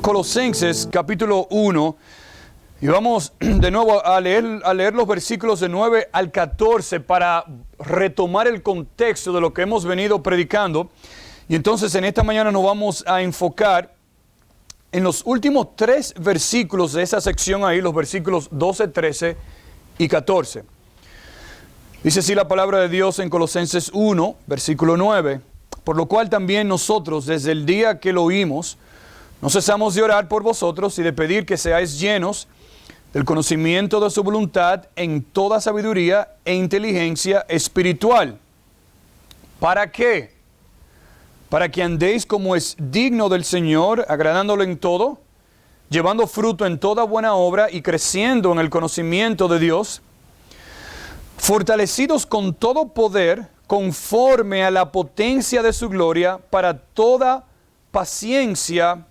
Colosenses capítulo 1 y vamos de nuevo a leer los versículos de 9 al 14 para retomar el contexto de lo que hemos venido predicando. Y entonces en esta mañana nos vamos a enfocar en los últimos 3 versículos de esa sección ahí, los versículos 12, 13 y 14. Dice así la palabra de Dios en Colosenses 1, versículo 9. Por lo cual también nosotros, desde el día que lo oímos, no cesamos de orar por vosotros y de pedir que seáis llenos del conocimiento de su voluntad en toda sabiduría e inteligencia espiritual. ¿Para qué? Para que andéis como es digno del Señor, agradándolo en todo, llevando fruto en toda buena obra y creciendo en el conocimiento de Dios, fortalecidos con todo poder, conforme a la potencia de su gloria, para toda paciencia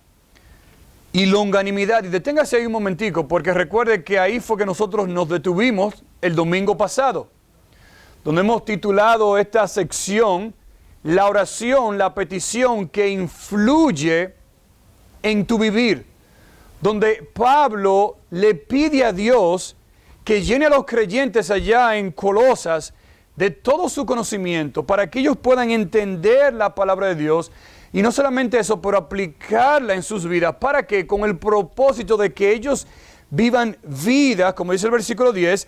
y longanimidad. Y deténgase ahí un momentico, porque recuerde que ahí fue que nosotros nos detuvimos el domingo pasado, donde hemos titulado esta sección, la oración, la petición que influye en tu vivir, donde Pablo le pide a Dios que llene a los creyentes allá en Colosas de todo su conocimiento, para que ellos puedan entender la palabra de Dios. Y no solamente eso, pero aplicarla en sus vidas. ¿Para qué? Con el propósito de que ellos vivan vidas, como dice el versículo 10,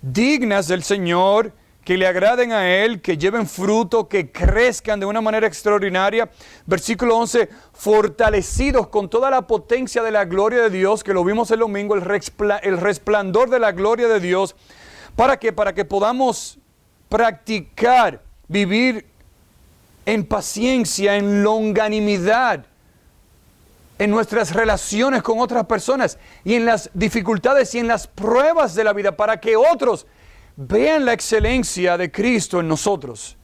dignas del Señor, que le agraden a Él, que lleven fruto, que crezcan de una manera extraordinaria. Versículo 11, fortalecidos con toda la potencia de la gloria de Dios, que lo vimos el domingo, el resplandor de la gloria de Dios. ¿Para qué? Para que podamos practicar, vivir en paciencia, en longanimidad, en nuestras relaciones con otras personas y en las dificultades y en las pruebas de la vida, para que otros vean la excelencia de Cristo en nosotros.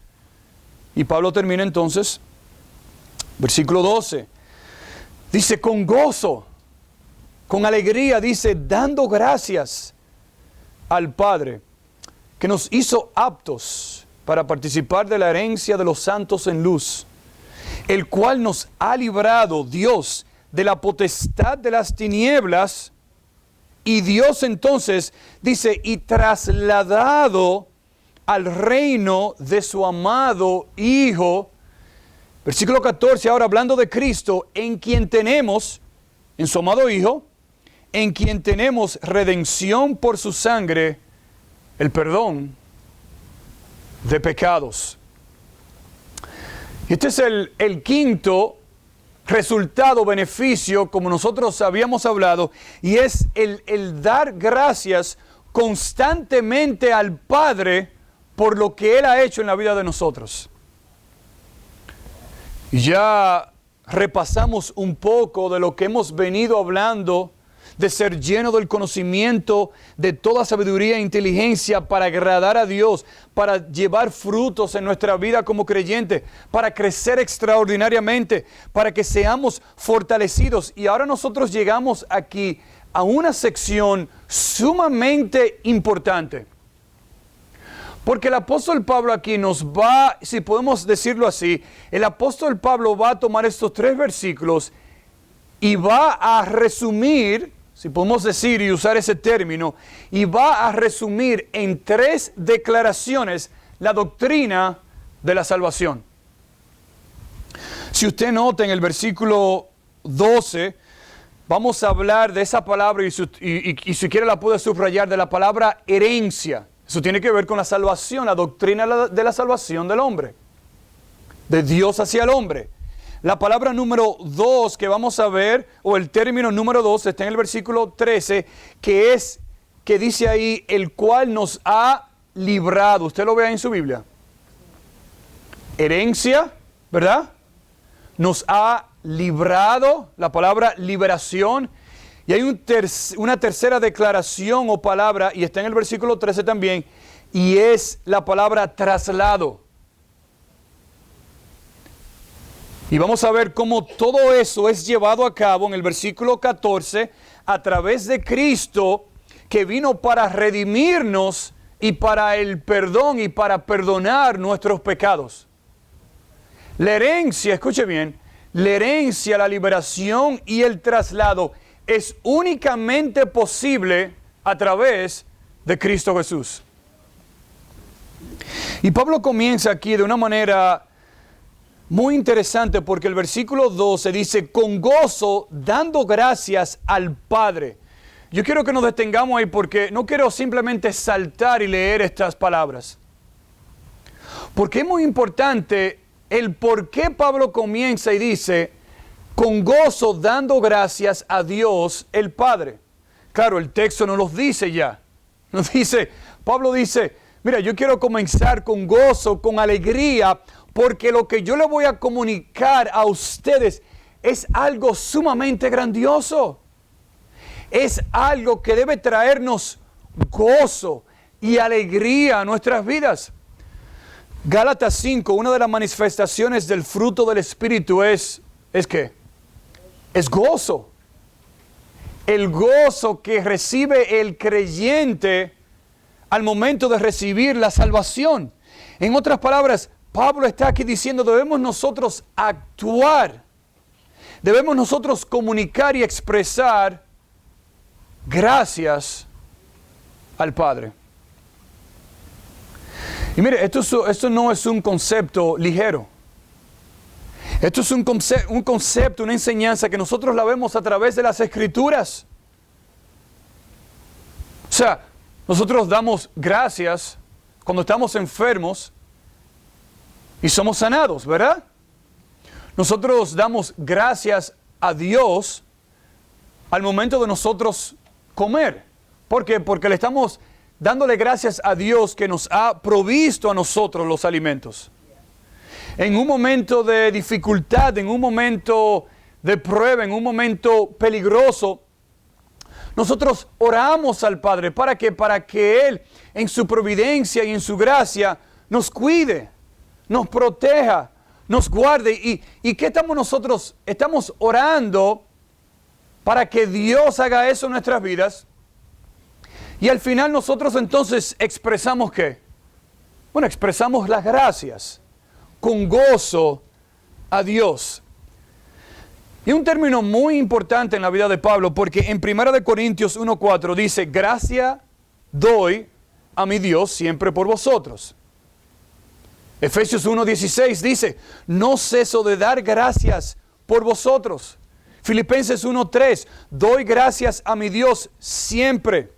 Y Pablo termina entonces, versículo 12, dice con gozo, con alegría, dice dando gracias al Padre que nos hizo aptos para participar de la herencia de los santos en luz, el cual nos ha librado Dios de la potestad de las tinieblas, y Dios entonces dice, y trasladado al reino de su amado Hijo. Versículo 14, ahora hablando de Cristo, en quien tenemos, en su amado Hijo, en quien tenemos redención por su sangre, el perdón de pecados. Este es el quinto resultado, beneficio, como nosotros habíamos hablado, y es el dar gracias constantemente al Padre por lo que Él ha hecho en la vida de nosotros. Y ya repasamos un poco de lo que hemos venido hablando, de ser lleno del conocimiento de toda sabiduría e inteligencia para agradar a Dios, para llevar frutos en nuestra vida como creyente, para crecer extraordinariamente, para que seamos fortalecidos. Y ahora nosotros llegamos aquí a una sección sumamente importante. Porque el apóstol Pablo aquí nos va, si podemos decirlo así, el apóstol Pablo va a tomar estos 3 versículos y va a resumir, si podemos decir y usar ese término, y va a resumir en 3 declaraciones la doctrina de la salvación. Si usted nota en el versículo 12, vamos a hablar de esa palabra y si quiere la puede subrayar, de la palabra herencia. Eso tiene que ver con la salvación, la doctrina de la salvación del hombre, de Dios hacia el hombre. La palabra número 2 que vamos a ver, o el término número 2, está en el versículo 13, que dice ahí, el cual nos ha librado. Usted lo ve ahí en su Biblia. Herencia, ¿verdad? Nos ha librado, la palabra liberación. Y hay una tercera declaración o palabra, y está en el versículo 13 también, y es la palabra traslado. Y vamos a ver cómo todo eso es llevado a cabo en el versículo 14 a través de Cristo, que vino para redimirnos y para el perdón y para perdonar nuestros pecados. La herencia, escuche bien, la herencia, la liberación y el traslado es únicamente posible a través de Cristo Jesús. Y Pablo comienza aquí de una manera muy interesante porque el versículo 12 dice, con gozo, dando gracias al Padre. Yo quiero que nos detengamos ahí porque no quiero simplemente saltar y leer estas palabras. Porque es muy importante el por qué Pablo comienza y dice, con gozo dando gracias a Dios el Padre. Claro, el texto no los dice ya. Nos dice, Pablo dice, mira, yo quiero comenzar con gozo, con alegría, porque lo que yo le voy a comunicar a ustedes es algo sumamente grandioso. Es algo que debe traernos gozo y alegría a nuestras vidas. Gálatas 5, una de las manifestaciones del fruto del Espíritu ¿es qué? Es gozo. El gozo que recibe el creyente al momento de recibir la salvación. En otras palabras, Pablo está aquí diciendo, debemos nosotros actuar. Debemos nosotros comunicar y expresar gracias al Padre. Y mire, esto no es un concepto ligero. Esto es un concepto, una enseñanza que nosotros la vemos a través de las Escrituras. O sea, nosotros damos gracias cuando estamos enfermos y somos sanados, ¿verdad? Nosotros damos gracias a Dios al momento de nosotros comer. ¿Por qué? Porque le estamos dándole gracias a Dios que nos ha provisto a nosotros los alimentos. En un momento de dificultad, en un momento de prueba, en un momento peligroso, nosotros oramos al Padre. ¿Para qué? Para que Él, en su providencia y en su gracia, nos cuide, nos proteja, nos guarde. ¿Y qué estamos nosotros? Estamos orando para que Dios haga eso en nuestras vidas. Y al final nosotros entonces expresamos ¿qué? Bueno, expresamos las gracias con gozo a Dios. Y un término muy importante en la vida de Pablo, porque en 1 Corintios 1:4 dice, gracia doy a mi Dios siempre por vosotros. Efesios 1:16 dice, no ceso de dar gracias por vosotros. Filipenses 1:3, doy gracias a mi Dios siempre.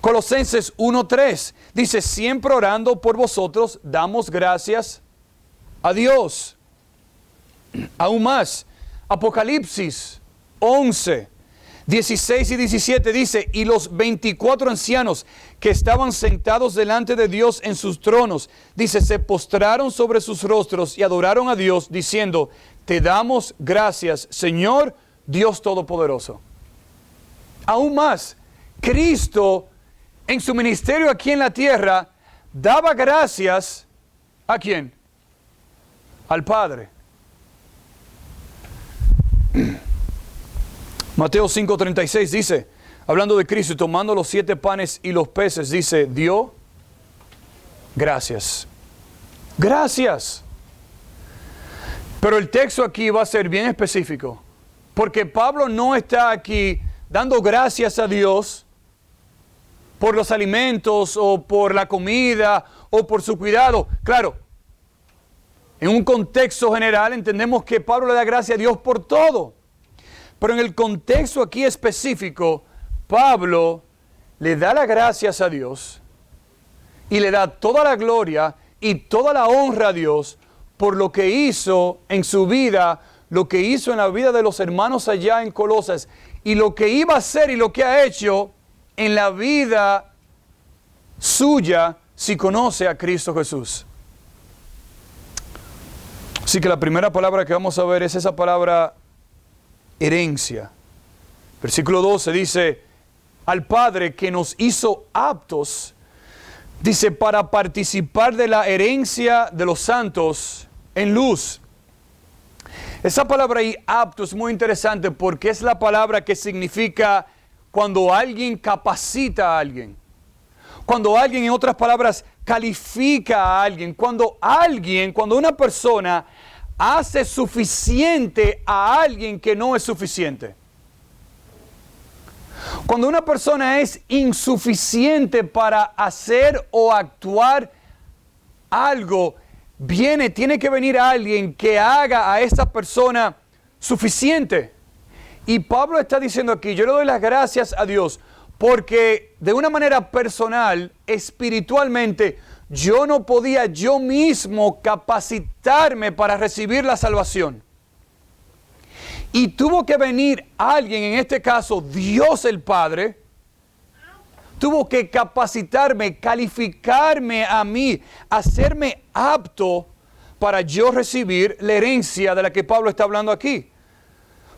Colosenses 1:3 dice, siempre orando por vosotros, damos gracias a Dios. Aún más, Apocalipsis 11, 16 y 17 dice, y los 24 ancianos que estaban sentados delante de Dios en sus tronos, dice, se postraron sobre sus rostros y adoraron a Dios, diciendo, te damos gracias, Señor, Dios Todopoderoso. Aún más, Cristo, en su ministerio aquí en la tierra, daba gracias, ¿a quién? Al Padre. Mateo 5:36 dice, hablando de Cristo, tomando los 7 panes y los peces, dice, dio gracias. Gracias. Pero el texto aquí va a ser bien específico, porque Pablo no está aquí dando gracias a Dios por los alimentos o por la comida o por su cuidado. Claro, en un contexto general entendemos que Pablo le da gracias a Dios por todo. Pero en el contexto aquí específico, Pablo le da las gracias a Dios y le da toda la gloria y toda la honra a Dios por lo que hizo en su vida, lo que hizo en la vida de los hermanos allá en Colosas y lo que iba a hacer y lo que ha hecho en la vida suya si conoce a Cristo Jesús. Así que la primera palabra que vamos a ver es esa palabra herencia. Versículo 12 dice, al Padre que nos hizo aptos, dice, para participar de la herencia de los santos en luz. Esa palabra ahí, apto, es muy interesante porque es la palabra que significa cuando alguien capacita a alguien. Cuando alguien, en otras palabras, califica a alguien. Cuando una persona hace suficiente a alguien que no es suficiente. Cuando una persona es insuficiente para hacer o actuar algo, tiene que venir alguien que haga a esa persona suficiente. Y Pablo está diciendo aquí, yo le doy las gracias a Dios, porque de una manera personal, espiritualmente, yo no podía yo mismo capacitarme para recibir la salvación. Y tuvo que venir alguien, en este caso Dios el Padre, tuvo que capacitarme, calificarme a mí, hacerme apto para yo recibir la herencia de la que Pablo está hablando aquí.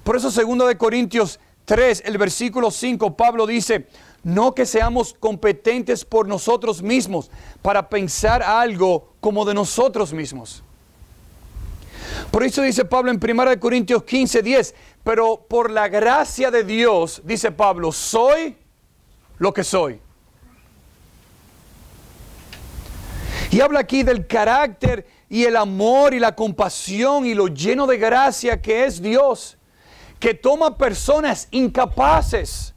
Por eso 2 Corintios 3, el versículo 5, Pablo dice, no que seamos competentes por nosotros mismos para pensar algo como de nosotros mismos. Por eso dice Pablo en 1 Corintios 15, 10, pero por la gracia de Dios, dice Pablo, soy lo que soy. Y habla aquí del carácter y el amor y la compasión y lo lleno de gracia que es Dios, que toma personas incapaces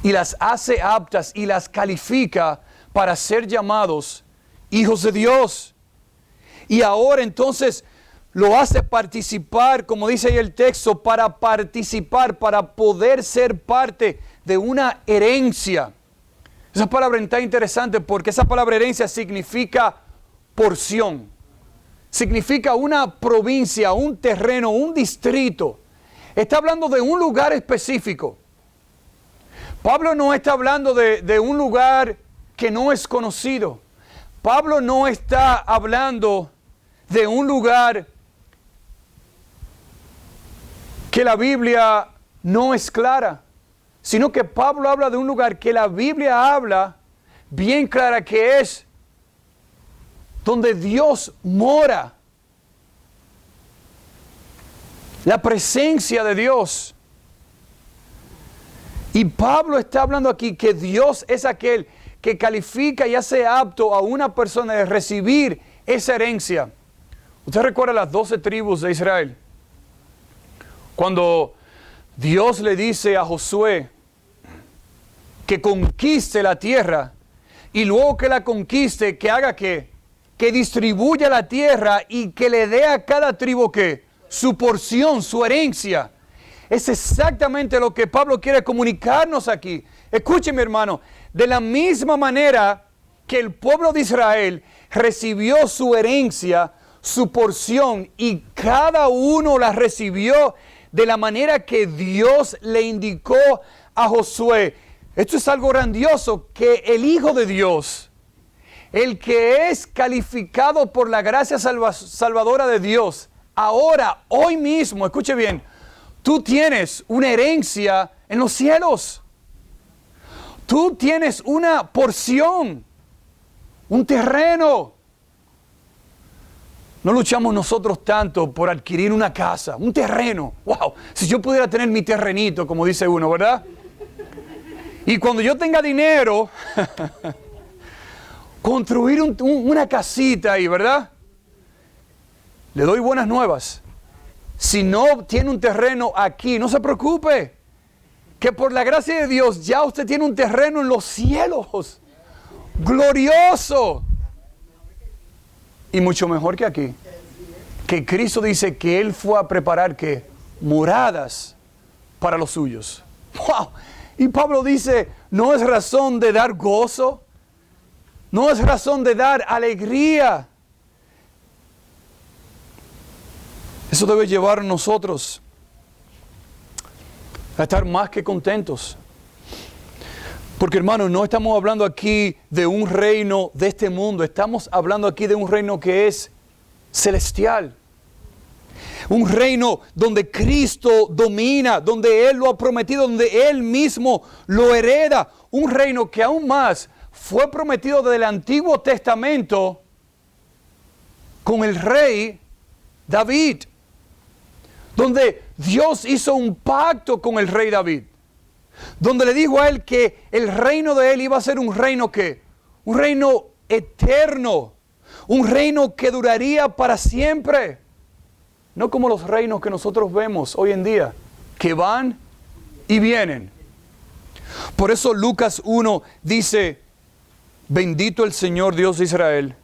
y las hace aptas y las califica para ser llamados hijos de Dios. Y ahora entonces lo hace participar, como dice ahí el texto, para participar, para poder ser parte de una herencia. Esa palabra está interesante porque esa palabra herencia significa porción. Significa una provincia, un terreno, un distrito. Está hablando de un lugar específico. Pablo no está hablando de un lugar que no es conocido. Pablo no está hablando de un lugar que la Biblia no es clara, sino que Pablo habla de un lugar que la Biblia habla bien clara, que es donde Dios mora. La presencia de Dios. Y Pablo está hablando aquí que Dios es aquel que califica y hace apto a una persona de recibir esa herencia. ¿Usted recuerda las 12 tribus de Israel? Cuando Dios le dice a Josué que conquiste la tierra y luego que la conquiste, que haga ¿qué? Que distribuya la tierra y que le dé a cada tribu ¿qué? Su porción, su herencia. Es exactamente lo que Pablo quiere comunicarnos aquí. Escúcheme, hermano, de la misma manera que el pueblo de Israel recibió su herencia, su porción, y cada uno la recibió de la manera que Dios le indicó a Josué. Esto es algo grandioso, que el Hijo de Dios, el que es calificado por la gracia salvadora de Dios, ahora, hoy mismo, escuche bien, tú tienes una herencia en los cielos. Tú tienes una porción, un terreno. No luchamos nosotros tanto por adquirir una casa, un terreno. ¡Wow! Si yo pudiera tener mi terrenito, como dice uno, ¿verdad? Y cuando yo tenga dinero, construir una casita ahí, ¿verdad? Le doy buenas nuevas. Si no tiene un terreno aquí, no se preocupe. Que por la gracia de Dios ya usted tiene un terreno en los cielos. Glorioso. Y mucho mejor que aquí. Que Cristo dice que Él fue a preparar ¿qué? Moradas para los suyos. ¡Wow! Y Pablo dice, no es razón de dar gozo. No es razón de dar alegría. Eso debe llevar a nosotros a estar más que contentos. Porque hermanos, no estamos hablando aquí de un reino de este mundo. Estamos hablando aquí de un reino que es celestial. Un reino donde Cristo domina, donde Él lo ha prometido, donde Él mismo lo hereda. Un reino que aún más fue prometido desde el Antiguo Testamento con el rey David. Donde Dios hizo un pacto con el rey David. Donde le dijo a él que el reino de él iba a ser un reino ¿qué? Un reino eterno. Un reino que duraría para siempre. No como los reinos que nosotros vemos hoy en día, que van y vienen. Por eso Lucas 1 dice, bendito el Señor Dios de Israel,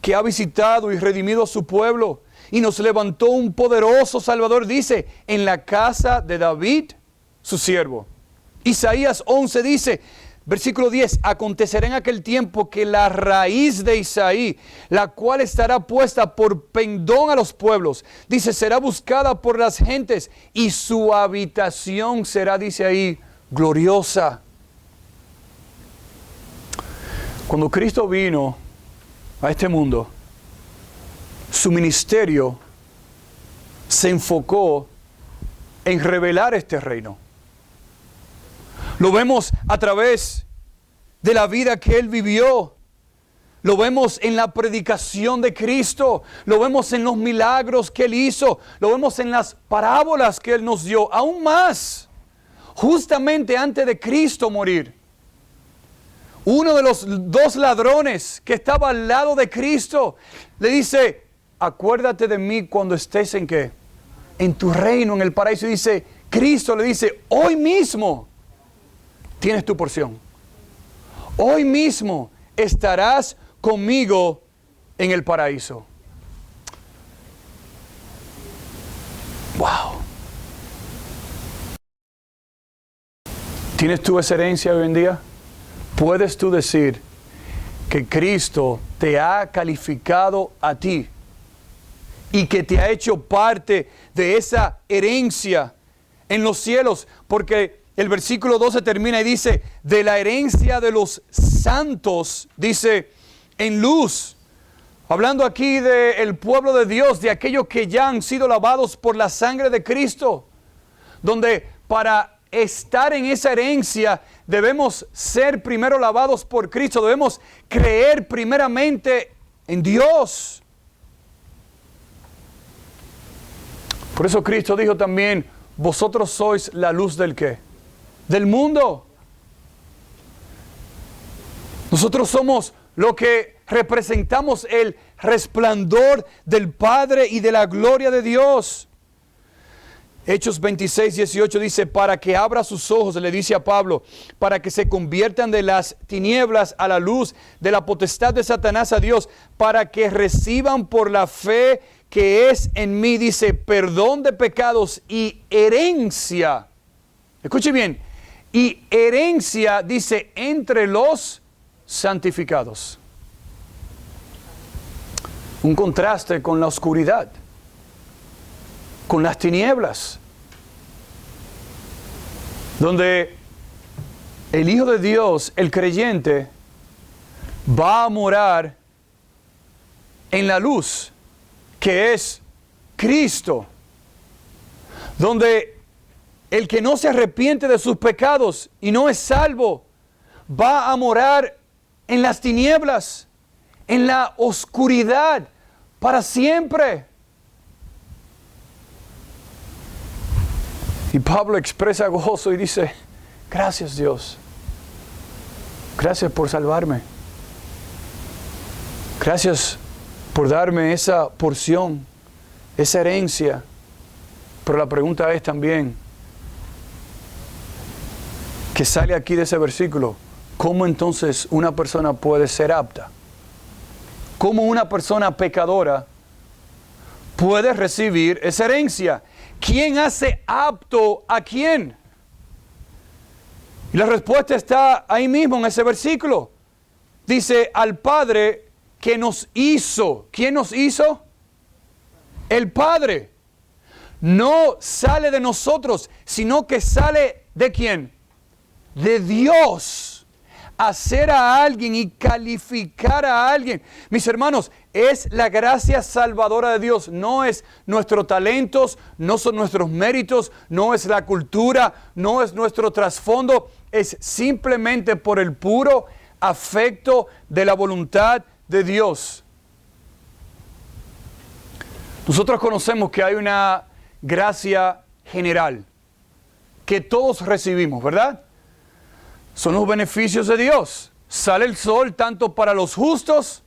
que ha visitado y redimido a su pueblo, y nos levantó un poderoso Salvador, dice, en la casa de David, su siervo. Isaías 11 dice, versículo 10, acontecerá en aquel tiempo que la raíz de Isaí, la cual estará puesta por pendón a los pueblos, dice, será buscada por las gentes, y su habitación será, dice ahí, gloriosa. Cuando Cristo vino a este mundo, su ministerio se enfocó en revelar este reino. Lo vemos a través de la vida que Él vivió. Lo vemos en la predicación de Cristo. Lo vemos en los milagros que Él hizo. Lo vemos en las parábolas que Él nos dio. Aún más, justamente antes de Cristo morir, uno de los dos ladrones que estaba al lado de Cristo le dice, acuérdate de mí cuando estés en ¿qué? En tu reino, en el paraíso. Y dice, Cristo le dice, hoy mismo tienes tu porción. Hoy mismo estarás conmigo en el paraíso. Wow. ¿Tienes tú esa herencia hoy en día? ¿Puedes tú decir que Cristo te ha calificado a ti y que te ha hecho parte de esa herencia en los cielos? Porque el versículo 12 termina y dice, de la herencia de los santos, dice, en luz. Hablando aquí del pueblo de Dios, de aquellos que ya han sido lavados por la sangre de Cristo. Donde para estar en esa herencia debemos ser primero lavados por Cristo. Debemos creer primeramente en Dios. Por eso Cristo dijo también, vosotros sois la luz del ¿qué? Del mundo. Nosotros somos lo que representamos el resplandor del Padre y de la gloria de Dios. Hechos 26, 18 dice, para que abra sus ojos, le dice a Pablo, para que se conviertan de las tinieblas a la luz, de la potestad de Satanás a Dios, para que reciban por la fe que es en mí, dice, perdón de pecados y herencia. Escuche bien, y herencia, dice, entre los santificados. Un contraste con la oscuridad, con las tinieblas, donde el Hijo de Dios, el creyente, va a morar en la luz, que es Cristo, donde el que no se arrepiente de sus pecados y no es salvo, va a morar en las tinieblas, en la oscuridad, para siempre. Y Pablo expresa gozo y dice, gracias Dios, gracias por salvarme, gracias por darme esa porción, esa herencia. Pero la pregunta es también, que sale aquí de ese versículo, ¿cómo entonces una persona puede ser apta? ¿Cómo una persona pecadora puede recibir esa herencia? ¿Quién hace apto a quién? Y la respuesta está ahí mismo en ese versículo. Dice, al Padre que nos hizo. ¿Quién nos hizo? El Padre. No sale de nosotros, sino que sale ¿de quién? De Dios. Hacer a alguien y calificar a alguien. Mis hermanos, es la gracia salvadora de Dios. No es nuestros talentos, no son nuestros méritos, no es la cultura, no es nuestro trasfondo. Es simplemente por el puro afecto de la voluntad de Dios. Nosotros conocemos que hay una gracia general que todos recibimos, ¿verdad? Son los beneficios de Dios. Sale el sol tanto para los justos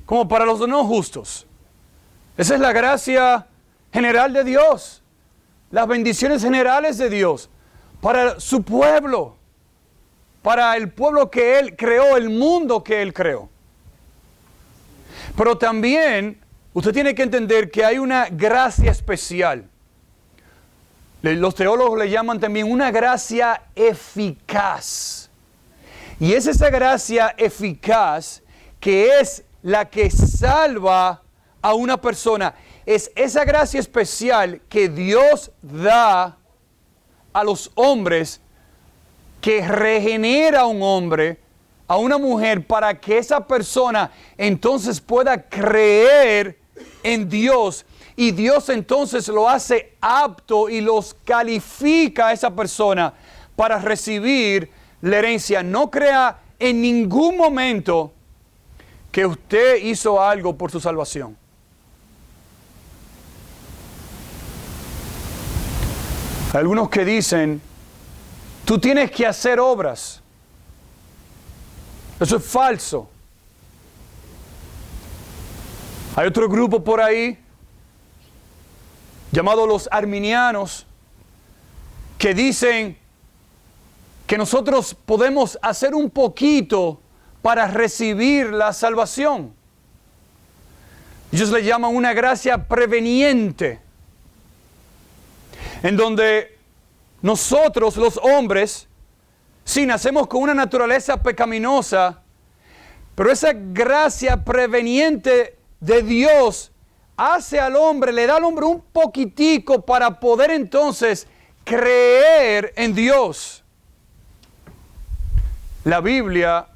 como para los no justos. Esa es la gracia general de Dios. Las bendiciones generales de Dios para su pueblo, para el pueblo que Él creó, el mundo que Él creó. Pero también usted tiene que entender que hay una gracia especial. Los teólogos le llaman también una gracia eficaz. Y es esa gracia eficaz que es la que salva a una persona. Es esa gracia especial que Dios da a los hombres, que regenera a un hombre, a una mujer, para que esa persona entonces pueda creer en Dios. Y Dios entonces lo hace apto y los califica a esa persona para recibir la herencia. No crea en ningún momento que usted hizo algo por su salvación. Hay algunos que dicen, tú tienes que hacer obras. Eso es falso. Hay otro grupo por ahí, llamado los arminianos, que dicen que nosotros podemos hacer un poquito para recibir la salvación. Ellos le llaman una gracia preveniente, en donde nosotros los hombres, sí, nacemos con una naturaleza pecaminosa, pero esa gracia preveniente de Dios hace al hombre, le da al hombre un poquitico para poder entonces creer en Dios. La Biblia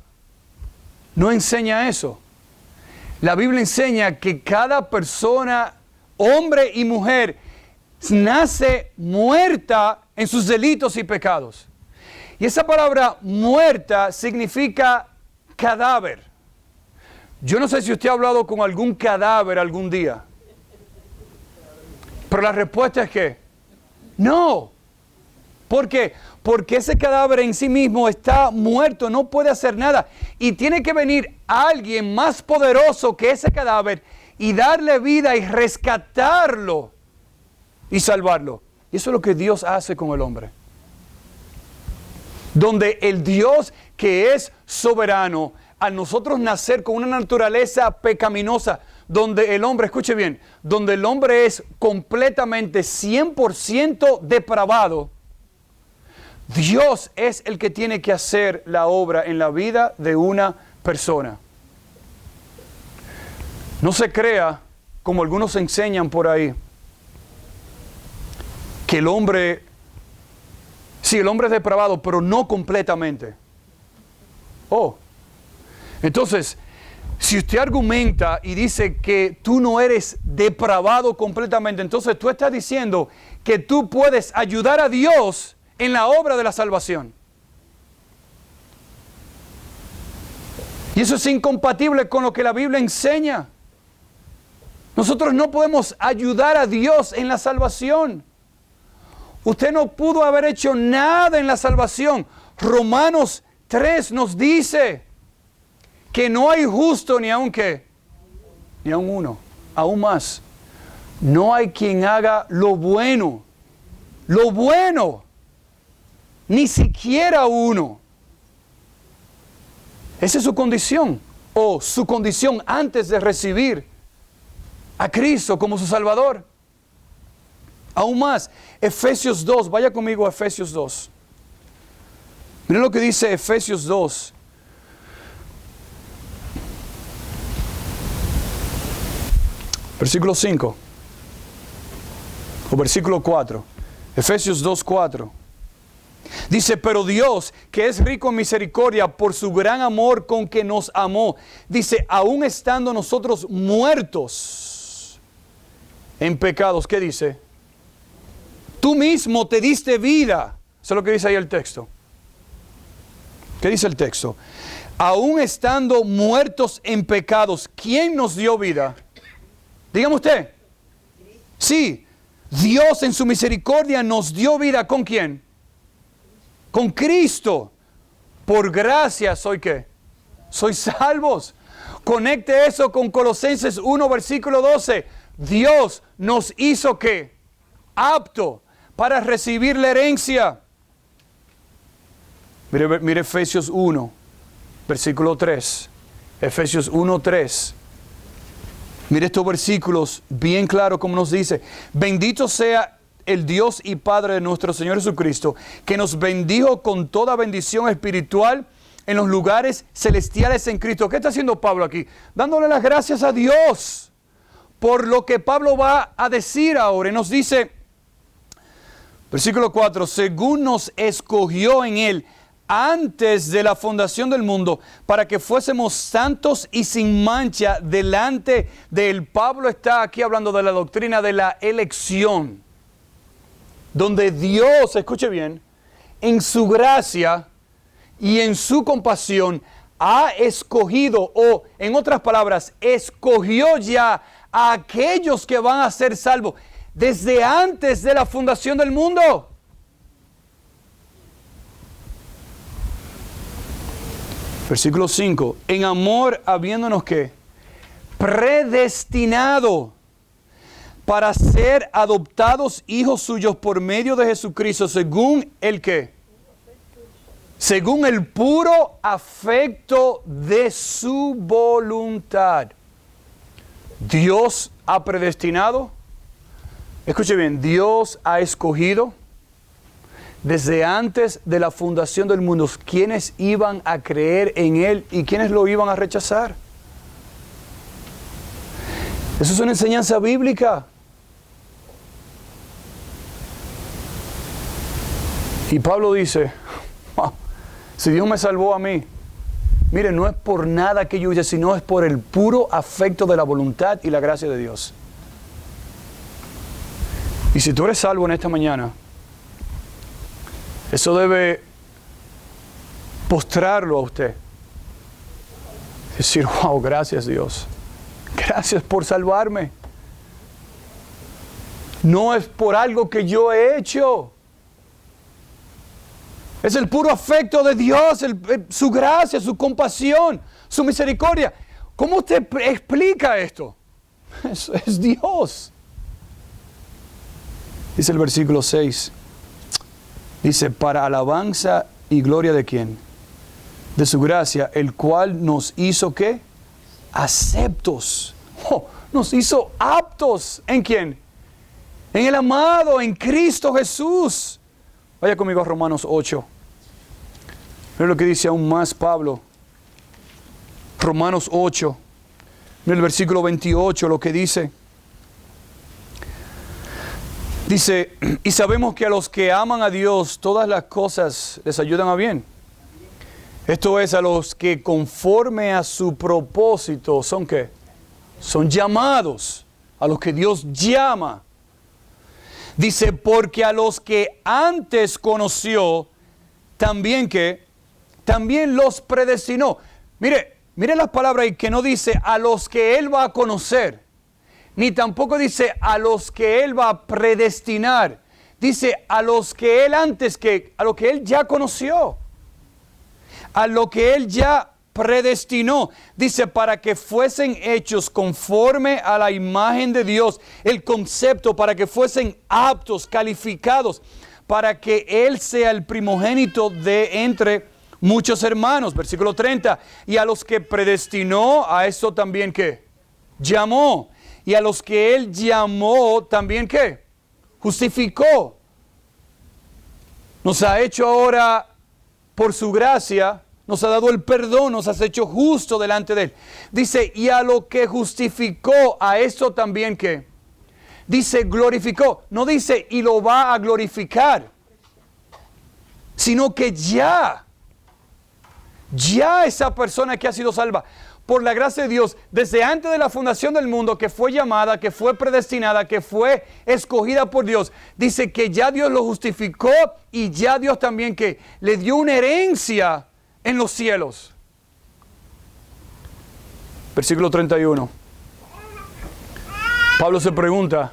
no enseña eso. La Biblia enseña que cada persona, hombre y mujer, nace muerta en sus delitos y pecados. Y esa palabra muerta significa cadáver. Yo no sé si usted ha hablado con algún cadáver algún día. Pero la respuesta es que no. ¿Por qué? Porque ese cadáver en sí mismo está muerto, no puede hacer nada. Y tiene que venir alguien más poderoso que ese cadáver y darle vida y rescatarlo y salvarlo. Y eso es lo que Dios hace con el hombre. Donde el Dios que es soberano, al nosotros nacer con una naturaleza pecaminosa, donde el hombre, escuche bien, donde el hombre es completamente 100% depravado, Dios es el que tiene que hacer la obra en la vida de una persona. No se crea, como algunos enseñan por ahí, que el hombre, sí, el hombre es depravado, pero no completamente. Entonces, si usted argumenta y dice que tú no eres depravado completamente, entonces tú estás diciendo que tú puedes ayudar a Dios en la obra de la salvación. Y eso es incompatible con lo que la Biblia enseña. Nosotros no podemos ayudar a Dios en la salvación. Usted no pudo haber hecho nada en la salvación. Romanos 3 nos dice que no hay justo ni aun qué, ni aun uno, aún más. No hay quien haga lo bueno, ni siquiera uno. Esa es su condición, o su condición antes de recibir a Cristo como su Salvador. Aún más, Efesios 2, vaya conmigo a Efesios 2. Miren lo que dice Efesios 2. Versículo 5. O versículo 4. Efesios 2, 4. Dice, pero Dios, que es rico en misericordia por su gran amor con que nos amó. Dice, aún estando nosotros muertos en pecados. ¿Qué dice? Tú mismo te diste vida. Eso es lo que dice ahí el texto. ¿Qué dice el texto? Aún estando muertos en pecados, ¿quién nos dio vida? Dígame usted. Sí, Dios en su misericordia nos dio vida. ¿Con quién? Con Cristo. Por gracia soy ¿qué? Soy salvos. Conecte eso con Colosenses 1, versículo 12. Dios nos hizo ¿qué? Apto para recibir la herencia. Mire Efesios 1, versículo 3. Efesios 1, 3. Mire estos versículos bien claro como nos dice. Bendito sea el Dios y Padre de nuestro Señor Jesucristo, que nos bendijo con toda bendición espiritual en los lugares celestiales en Cristo. ¿Qué está haciendo Pablo aquí? Dándole las gracias a Dios por lo que Pablo va a decir ahora. Y nos dice, versículo 4, según nos escogió en Él antes de la fundación del mundo, para que fuésemos santos y sin mancha delante de Él. Pablo está aquí hablando de la doctrina de la elección, donde Dios, escuche bien, en su gracia y en su compasión ha escogido, o en otras palabras, escogió ya a aquellos que van a ser salvos desde antes de la fundación del mundo. Versículo 5, en amor habiéndonos ¿qué? Predestinado para ser adoptados hijos suyos por medio de Jesucristo, según el ¿qué? Según el puro afecto de su voluntad. Dios ha predestinado, escuche bien, Dios ha escogido desde antes de la fundación del mundo quienes iban a creer en Él y quienes lo iban a rechazar. Eso es una enseñanza bíblica. Y Pablo dice, wow, si Dios me salvó a mí, mire, no es por nada que yo hice, sino es por el puro afecto de la voluntad y la gracia de Dios. Y si tú eres salvo en esta mañana, eso debe postrarlo a usted. Decir, wow, gracias Dios. Gracias por salvarme. No es por algo que yo he hecho. Es el puro afecto de Dios, su gracia, su compasión, su misericordia. ¿Cómo usted explica esto? Es Dios. Dice el versículo 6. Dice, para alabanza y gloria de quién? De su gracia, el cual nos hizo ¿qué? Aceptos. Oh, nos hizo aptos. ¿En quién? En el amado, en Cristo Jesús. Vaya conmigo a Romanos 8. Mira lo que dice aún más Pablo. Romanos 8. Mira el versículo 28, lo que dice. Dice, y sabemos que a los que aman a Dios, todas las cosas les ayudan a bien. Esto es, a los que conforme a su propósito, ¿son qué? Son llamados, a los que Dios llama. Dice, porque a los que antes conoció, también que, también los predestinó. Mire las palabras ahí que no dice a los que Él va a conocer. Ni tampoco dice a los que Él va a predestinar. Dice a los que Él antes que, a lo que Él ya conoció. A lo que Él ya predestinó. Dice para que fuesen hechos conforme a la imagen de Dios. El concepto para que fuesen aptos, calificados. Para que Él sea el primogénito de entre muchos hermanos. Versículo 30. Y a los que predestinó, a eso también ¿qué? Llamó. Y a los que Él llamó, también ¿qué? Justificó. Nos ha hecho ahora, por su gracia, nos ha dado el perdón, nos has hecho justo delante de Él. Dice, y a lo que justificó, a esto también ¿qué? Dice, glorificó. No dice, y lo va a glorificar. Sino que ya esa persona que ha sido salva, por la gracia de Dios, desde antes de la fundación del mundo, que fue llamada, que fue predestinada, que fue escogida por Dios, dice que ya Dios lo justificó y ya Dios también que le dio una herencia en los cielos. Versículo 31. Pablo se pregunta,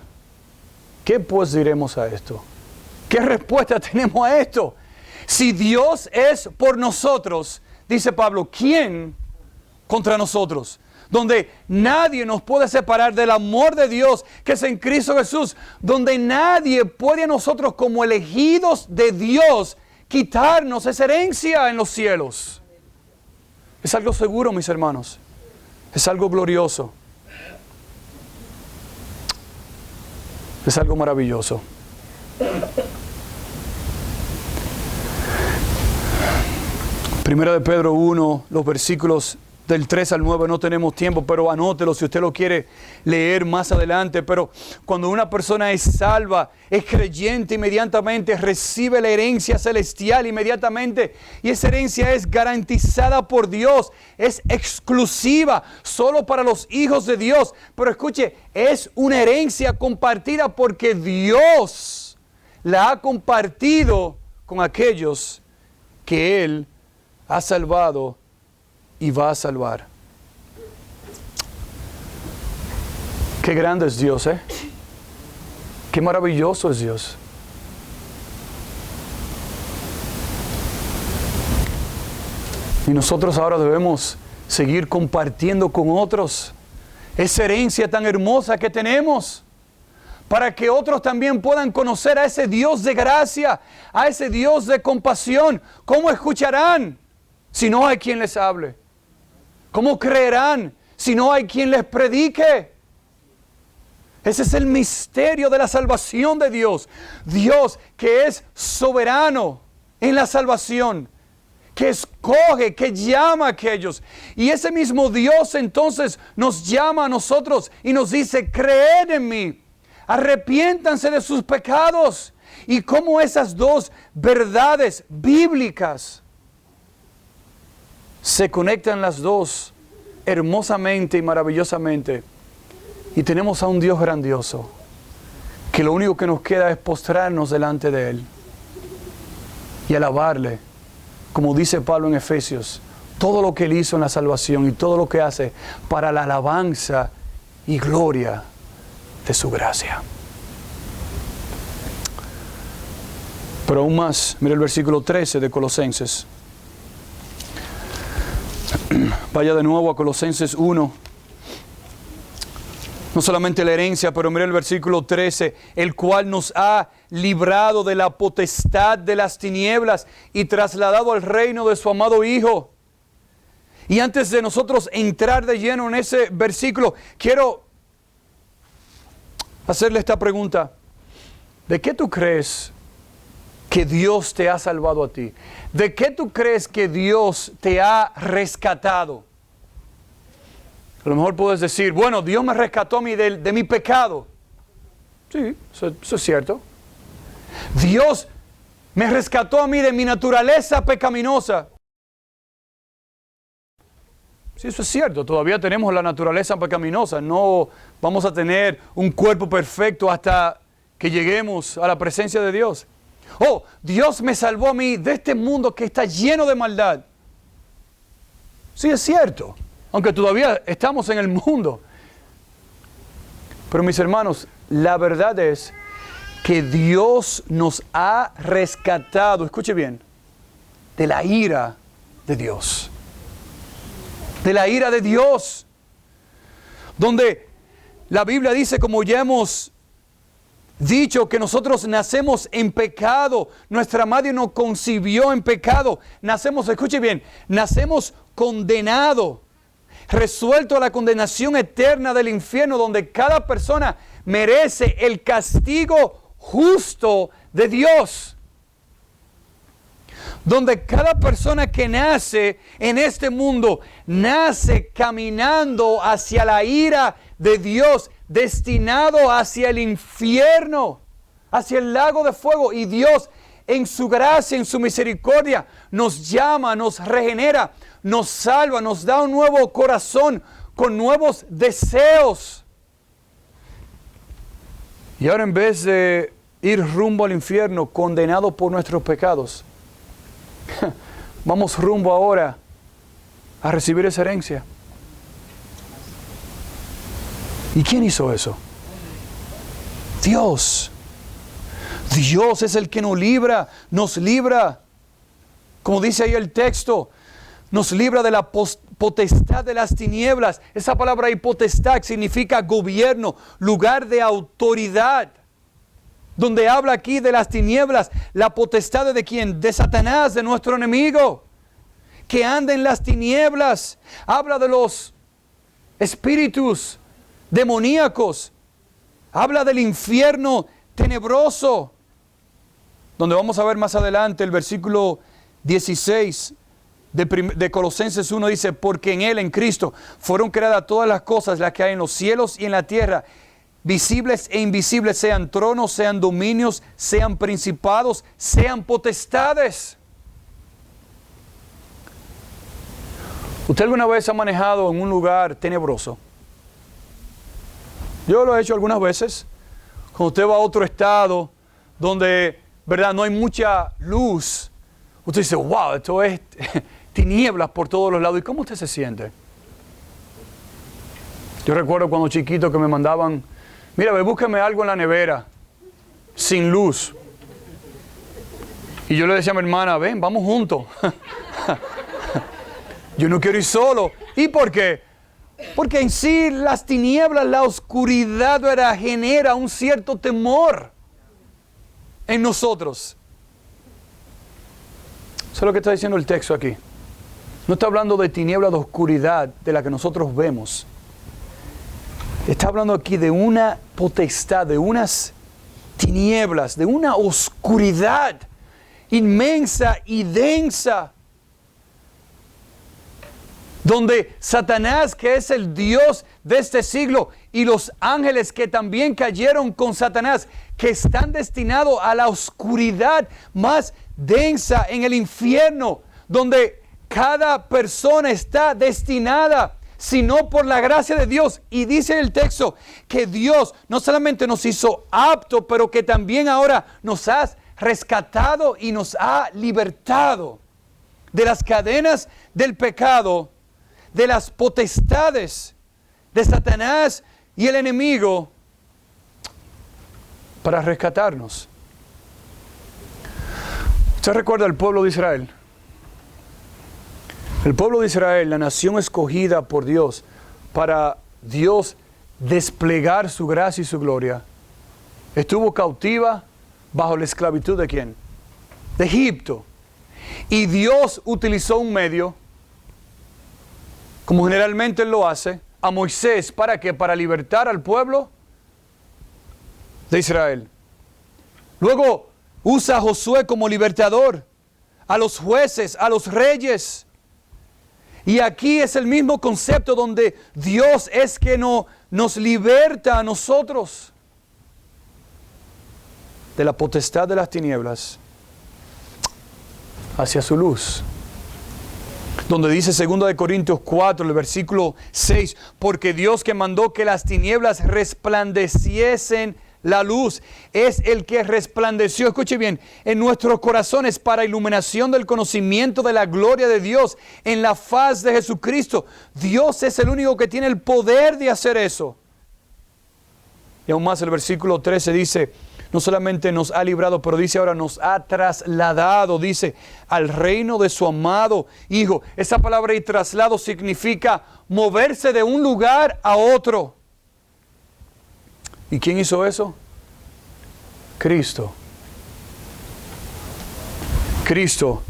¿qué pues diremos a esto? ¿Qué respuesta tenemos a esto? Si Dios es por nosotros, dice Pablo, ¿quién contra nosotros? donde nadie nos puede separar del amor de Dios que es en Cristo Jesús, donde nadie puede a nosotros como elegidos de Dios quitarnos esa herencia en los cielos. Es algo seguro, mis hermanos. Es algo glorioso. Es algo maravilloso. Primera de Pedro 1, los versículos del 3 al 9, no tenemos tiempo, pero anótelo si usted lo quiere leer más adelante. Pero cuando una persona es salva, es creyente, inmediatamente recibe la herencia celestial inmediatamente. Y esa herencia es garantizada por Dios, es exclusiva, solo para los hijos de Dios. Pero escuche, es una herencia compartida porque Dios la ha compartido con aquellos que Él ha salvado y va a salvar. Qué grande es Dios, ¿eh? Qué maravilloso es Dios. Y nosotros ahora debemos seguir compartiendo con otros esa herencia tan hermosa que tenemos, para que otros también puedan conocer a ese Dios de gracia, a ese Dios de compasión. ¿Cómo escucharán si no hay quien les hable? ¿Cómo creerán si no hay quien les predique? Ese es el misterio de la salvación de Dios. Dios que es soberano en la salvación, que escoge, que llama a aquellos. Y ese mismo Dios entonces nos llama a nosotros y nos dice: creed en mí, arrepiéntanse de sus pecados. Y cómo esas dos verdades bíblicas se conectan las dos hermosamente y maravillosamente. Y tenemos a un Dios grandioso, que lo único que nos queda es postrarnos delante de Él y alabarle, como dice Pablo en Efesios, todo lo que Él hizo en la salvación y todo lo que hace para la alabanza y gloria de su gracia. Pero aún más, mire el versículo 13 de Colosenses. Vaya de nuevo a Colosenses 1. No solamente la herencia, pero mire el versículo 13, el cual nos ha librado de la potestad de las tinieblas y trasladado al reino de su amado Hijo. Y antes de nosotros entrar de lleno en ese versículo, quiero hacerle esta pregunta: ¿de qué tú crees que Dios te ha salvado a ti? ¿De qué tú crees que Dios te ha rescatado? A lo mejor puedes decir: bueno, Dios me rescató a mí de mi pecado. Sí, eso es cierto. Dios me rescató a mí de mi naturaleza pecaminosa. Sí, eso es cierto. Todavía tenemos la naturaleza pecaminosa. No vamos a tener un cuerpo perfecto hasta que lleguemos a la presencia de Dios. Oh, Dios me salvó a mí de este mundo que está lleno de maldad. Sí, es cierto. Aunque todavía estamos en el mundo. Pero mis hermanos, la verdad es que Dios nos ha rescatado, escuche bien, de la ira de Dios. De la ira de Dios. Donde la Biblia dice, como ya hemos dicho, que nosotros nacemos en pecado. Nuestra madre nos concibió en pecado. Nacemos, escuche bien, nacemos condenados, resuelto a la condenación eterna del infierno, donde cada persona merece el castigo justo de Dios. Donde cada persona que nace en este mundo nace caminando hacia la ira de Dios, destinado hacia el infierno, hacia el lago de fuego. Y Dios, en su gracia, en su misericordia, nos llama, nos regenera, nos salva, nos da un nuevo corazón con nuevos deseos. Y ahora, en vez de ir rumbo al infierno condenado por nuestros pecados, vamos rumbo ahora a recibir esa herencia. ¿Y quién hizo eso? Dios. Dios es el que nos libra, como dice ahí el texto, nos libra de la potestad de las tinieblas. Esa palabra ahí, potestad, significa gobierno, lugar de autoridad. Donde habla aquí de las tinieblas, la potestad de ¿quién? De Satanás, de nuestro enemigo, que anda en las tinieblas. Habla de los espíritus demoníacos. Habla del infierno tenebroso, donde vamos a ver más adelante el versículo 16 de Colosenses 1 dice, porque en Él, en Cristo, fueron creadas todas las cosas, las que hay en los cielos y en la tierra, visibles e invisibles, sean tronos, sean dominios, sean principados, sean potestades. ¿Usted alguna vez ha manejado en un lugar tenebroso? Yo lo he hecho algunas veces. Cuando usted va a otro estado donde, ¿verdad?, no hay mucha luz, usted dice, wow, esto es tinieblas por todos los lados. ¿Y cómo usted se siente? Yo recuerdo cuando chiquito que me mandaban, mira, ve, búscame algo en la nevera, sin luz. Y yo le decía a mi hermana, ven, vamos juntos. Yo no quiero ir solo. ¿Y por qué? Porque en sí las tinieblas, la oscuridad genera un cierto temor en nosotros. Eso es lo que está diciendo el texto aquí. No está hablando de tinieblas de oscuridad de la que nosotros vemos. Está hablando aquí de una potestad, de unas tinieblas, de una oscuridad inmensa y densa, donde Satanás, que es el Dios de este siglo, y los ángeles que también cayeron con Satanás, que están destinados a la oscuridad más densa en el infierno, donde cada persona está destinada, sino por la gracia de Dios. Y dice el texto que Dios no solamente nos hizo apto, pero que también ahora nos ha rescatado y nos ha libertado de las cadenas del pecado, de las potestades de Satanás y el enemigo, para rescatarnos. ¿Usted recuerda el pueblo de Israel? El pueblo de Israel, la nación escogida por Dios para Dios desplegar su gracia y su gloria, estuvo cautiva bajo la esclavitud ¿de quién? De Egipto. Y Dios utilizó un medio, como generalmente Él lo hace, a Moisés. ¿Para qué? Para libertar al pueblo de Israel. Luego usa a Josué como libertador, a los jueces, a los reyes. Y aquí es el mismo concepto donde Dios es que nos liberta a nosotros de la potestad de las tinieblas hacia su luz. Donde dice 2 Corintios 4, el versículo 6, porque Dios que mandó que las tinieblas resplandeciesen la luz, es el que resplandeció, escuche bien, en nuestros corazones para iluminación del conocimiento de la gloria de Dios en la faz de Jesucristo. Dios es el único que tiene el poder de hacer eso. Y aún más el versículo 13 dice, no solamente nos ha librado, pero dice ahora nos ha trasladado, dice, al reino de su amado Hijo. Esa palabra y traslado significa moverse de un lugar a otro. ¿Y quién hizo eso? Cristo. Cristo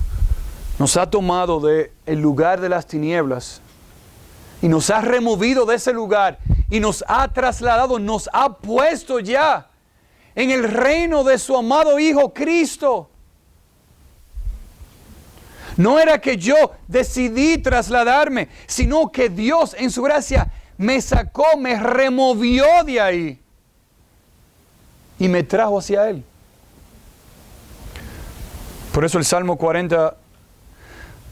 nos ha tomado del lugar de las tinieblas y nos ha removido de ese lugar y nos ha trasladado, nos ha puesto ya en el reino de su amado Hijo Cristo. No era que yo decidí trasladarme, sino que Dios en su gracia me sacó, me removió de ahí y me trajo hacia Él. Por eso el Salmo 40,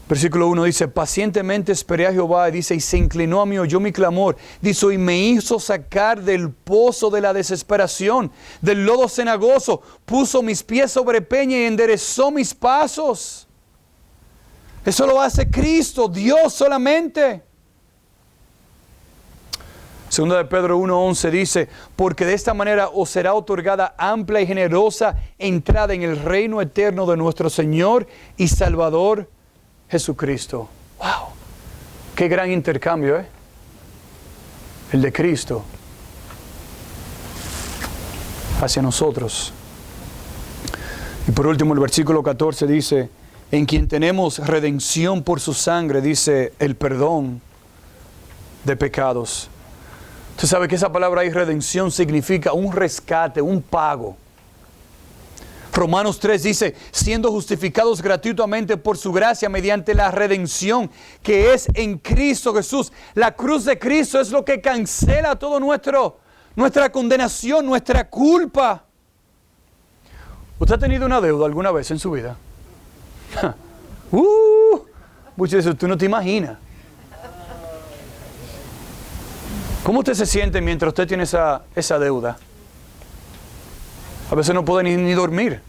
versículo 1 dice, pacientemente esperé a Jehová, dice, y se inclinó a mí, oyó mi clamor, dice, y me hizo sacar del pozo de la desesperación, del lodo cenagoso, puso mis pies sobre peña y enderezó mis pasos. Eso lo hace Cristo, Dios solamente. Segunda de Pedro 1:11 dice, porque de esta manera os será otorgada amplia y generosa entrada en el reino eterno de nuestro Señor y Salvador Jesucristo. ¡Wow! Qué gran intercambio, ¿eh? El de Cristo hacia nosotros. Y por último, el versículo 14 dice, en quien tenemos redención por su sangre, dice, el perdón de pecados. Usted sabe que esa palabra ahí, redención, significa un rescate, un pago. Romanos 3 dice, siendo justificados gratuitamente por su gracia mediante la redención que es en Cristo Jesús. La cruz de Cristo es lo que cancela todo nuestra condenación, nuestra culpa. ¿Usted ha tenido una deuda alguna vez en su vida? Muchas veces tú no te imaginas. ¿Cómo usted se siente mientras usted tiene esa deuda? A veces no puede ni dormir,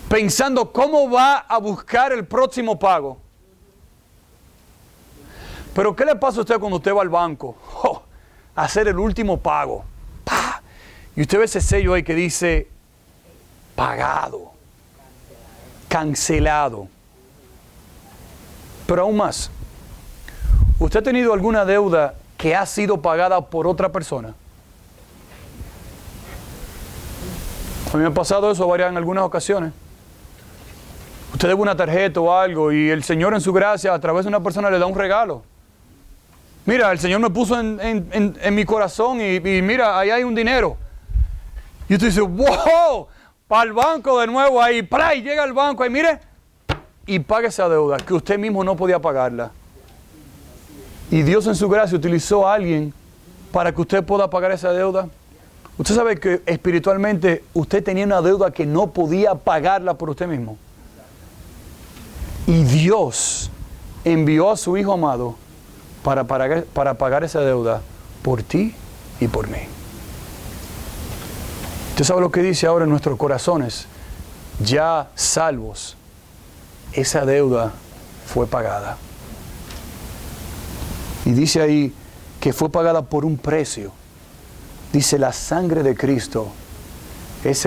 pensando cómo va a buscar el próximo pago. Pero ¿qué le pasa a usted cuando usted va al banco a hacer el último pago? ¡Pah! Y usted ve ese sello ahí que dice pagado, cancelado. Pero aún más, ¿usted ha tenido alguna deuda que ha sido pagada por otra persona? A mí me ha pasado eso en algunas ocasiones. Usted debe una tarjeta o algo y el Señor en su gracia a través de una persona le da un regalo. Mira, el Señor me puso en mi corazón y mira, ahí hay un dinero. Y usted dice, wow, para el banco de nuevo ahí, y llega al banco ahí, mire, y paga esa deuda que usted mismo no podía pagarla. Y Dios en su gracia utilizó a alguien para que usted pueda pagar esa deuda. Usted sabe que espiritualmente usted tenía una deuda que no podía pagarla por usted mismo. Y Dios envió a su Hijo amado para pagar esa deuda por ti y por mí. Usted sabe lo que dice ahora en nuestros corazones. Ya salvos, esa deuda fue pagada. Y dice ahí que fue pagada por un precio. Dice, la sangre de Cristo es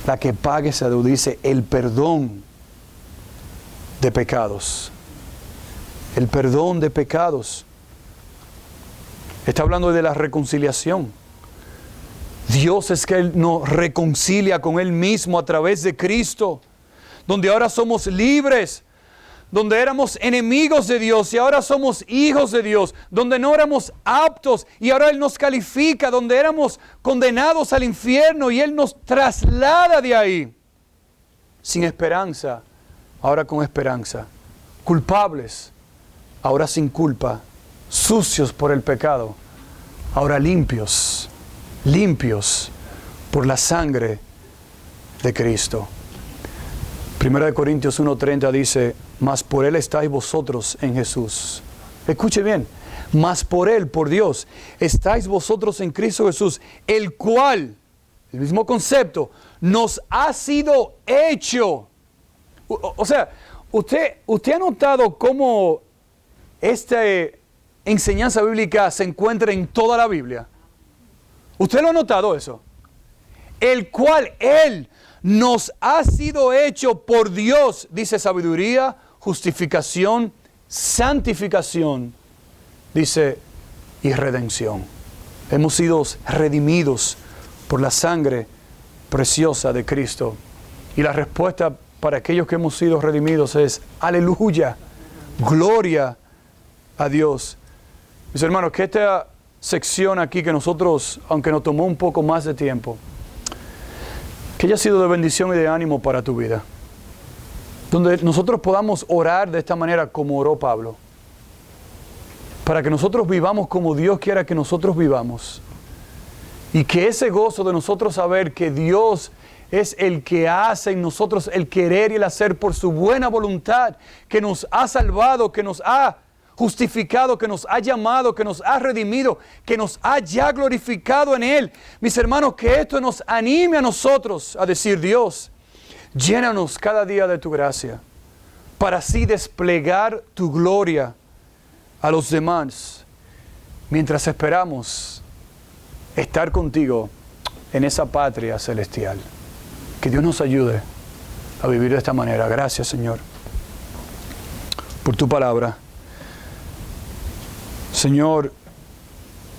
la que paga esa deuda. Dice, el perdón de pecados. El perdón de pecados. Está hablando de la reconciliación. Dios es que Él nos reconcilia con Él mismo a través de Cristo. Donde ahora somos libres. Donde éramos enemigos de Dios y ahora somos hijos de Dios, donde no éramos aptos y ahora Él nos califica, donde éramos condenados al infierno y Él nos traslada de ahí, sin esperanza, ahora con esperanza, culpables, ahora sin culpa, sucios por el pecado, ahora limpios por la sangre de Cristo. 1 Corintios 1:30 dice, mas por Él estáis vosotros en Jesús. Escuche bien, mas por Él, por Dios, estáis vosotros en Cristo Jesús, el cual, el mismo concepto, nos ha sido hecho. O sea, usted ha notado cómo esta enseñanza bíblica se encuentra en toda la Biblia. ¿Usted lo ha notado eso? El cual Él nos ha sido hecho por Dios, dice sabiduría, justificación, santificación, dice, y redención. Hemos sido redimidos por la sangre preciosa de Cristo. Y la respuesta para aquellos que hemos sido redimidos es, aleluya, gloria a Dios. Mis hermanos, que esta sección aquí que nosotros, aunque nos tomó un poco más de tiempo, que haya sido de bendición y de ánimo para tu vida. Donde nosotros podamos orar de esta manera como oró Pablo. Para que nosotros vivamos como Dios quiera que nosotros vivamos. Y que ese gozo de nosotros saber que Dios es el que hace en nosotros el querer y el hacer por su buena voluntad, que nos ha salvado, que nos ha justificado, que nos ha llamado, que nos ha redimido, que nos ha ya glorificado en Él. Mis hermanos, que esto nos anime a nosotros a decir, Dios, llénanos cada día de tu gracia, para así desplegar tu gloria a los demás, mientras esperamos estar contigo en esa patria celestial. Que Dios nos ayude a vivir de esta manera. Gracias, Señor, por tu palabra. Señor,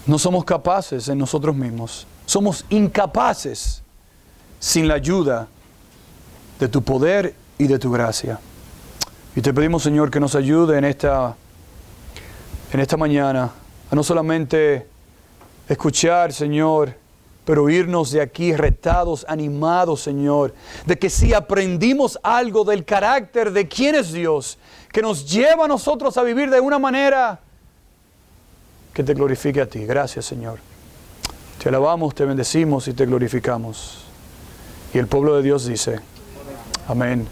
no somos capaces en nosotros mismos. Somos incapaces sin la ayuda de tu poder y de tu gracia. Y te pedimos, Señor, que nos ayude en esta mañana a no solamente escuchar, Señor, pero irnos de aquí retados, animados, Señor, de que si aprendimos algo del carácter de quién es Dios, que nos lleva a nosotros a vivir de una manera que te glorifique a ti. Gracias, Señor. Te alabamos, te bendecimos y te glorificamos. Y el pueblo de Dios dice, amén.